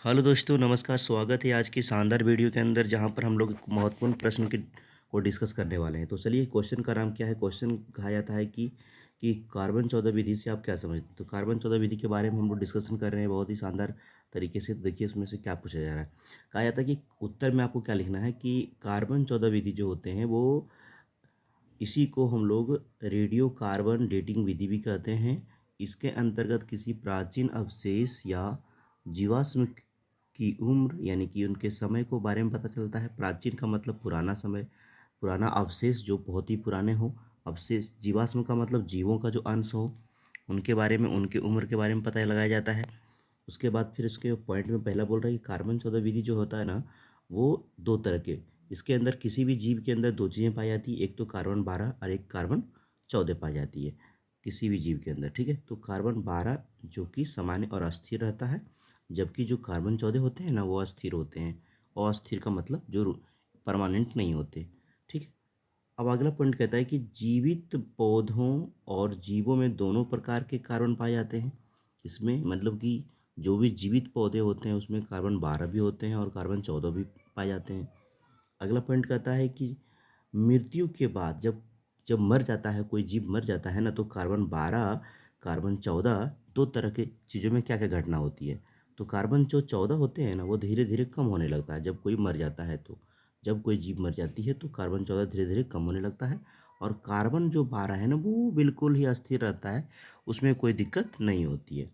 Hello दोस्तों, नमस्कार। स्वागत है आज की शानदार वीडियो के अंदर, जहां पर हम लोग एक महत्वपूर्ण प्रश्न को डिस्कस करने वाले हैं। तो चलिए, क्वेश्चन का नाम क्या है। क्वेश्चन कहा जाता है कि कार्बन 14 विधि से आप क्या समझते हैं। तो कार्बन 14 विधि के बारे में हम लोग डिस्कशन कर रहे हैं बहुत ही शानदार तरीके से। तो देखिए उसमें से क्या पूछा जा रहा है। कहा जाता है कि उत्तर में आपको क्या लिखना है कि कार्बन 14 विधि जो होते हैं वो, इसी को हम लोग रेडियो कार्बन डेटिंग विधि भी कहते हैं। इसके अंतर्गत किसी प्राचीन अवशेष या जीवाश्म की उम्र यानी कि उनके समय को बारे में पता चलता है। प्राचीन का मतलब पुराना समय, पुराना अवशेष जो बहुत ही पुराने हो। अवशेष, जीवाश्म का मतलब जीवों का जो अंश हो, उनके बारे में, उनकी उम्र के बारे में पता लगाया जाता है। उसके बाद फिर इसके पॉइंट में पहला बोल रहा है कि कार्बन 14 विधि जो होता है ना, वो दो तरह के, इसके अंदर किसी भी जीव के अंदर दो चीज़ें पाई जाती है। एक तो कार्बन 12 और एक कार्बन 14 पाई जाती है किसी भी जीव के अंदर। ठीक है, तो कार्बन 12 जो कि सामान्य और अस्थिर रहता है, जबकि जो कार्बन 14 होते हैं ना वो अस्थिर होते हैं। अस्थिर का मतलब जो परमानेंट नहीं होते। ठीक है। अब अगला पॉइंट कहता है कि जीवित पौधों और जीवों में दोनों प्रकार के कार्बन पाए जाते हैं। इसमें मतलब कि जो भी जीवित पौधे होते हैं उसमें कार्बन 12 भी होते हैं और कार्बन 14 भी पाए जाते हैं। अगला पॉइंट कहता है कि मृत्यु के बाद जब जब मर जाता है, कोई जीव मर जाता है ना, तो कार्बन 12, कार्बन 14, दो तरह के चीज़ों में क्या क्या घटना होती है। तो कार्बन जो 14 होते हैं ना वो धीरे धीरे कम होने लगता है जब कोई मर जाता है। तो जब कोई जीव मर जाती है तो कार्बन 14 धीरे धीरे कम होने लगता है। और कार्बन जो 12 है ना वो बिल्कुल ही अस्थिर रहता है, उसमें कोई दिक्कत नहीं होती है।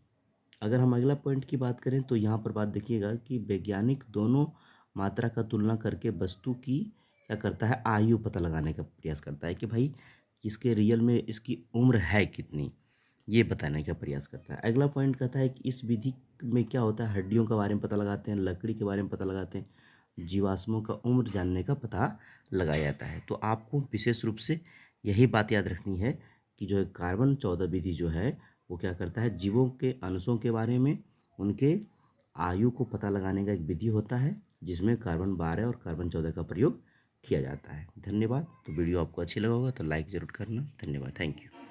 अगर हम अगला पॉइंट की बात करें तो यहाँ पर बात देखिएगा कि वैज्ञानिक दोनों मात्रा का तुलना करके वस्तु की क्या करता है, आयु पता लगाने का प्रयास करता है कि भाई इसके रियल में इसकी उम्र है कितनी, ये बताने का प्रयास करता है। अगला पॉइंट कहता है कि इस विधि में क्या होता है, हड्डियों के बारे में पता लगाते हैं, लकड़ी के बारे में पता लगाते हैं, जीवाश्मों का उम्र जानने का पता लगाया जाता है। तो आपको विशेष रूप से यही बात याद रखनी है कि जो है कार्बन 14 विधि जो है वो क्या करता है, जीवों के अंशों के बारे में, उनके आयु को पता लगाने का एक विधि होता है जिसमें कार्बन 12 और कार्बन 14 का प्रयोग किया जाता है। धन्यवाद। तो वीडियो आपको अच्छी लगा होगा तो लाइक ज़रूर करना। धन्यवाद। Thank you.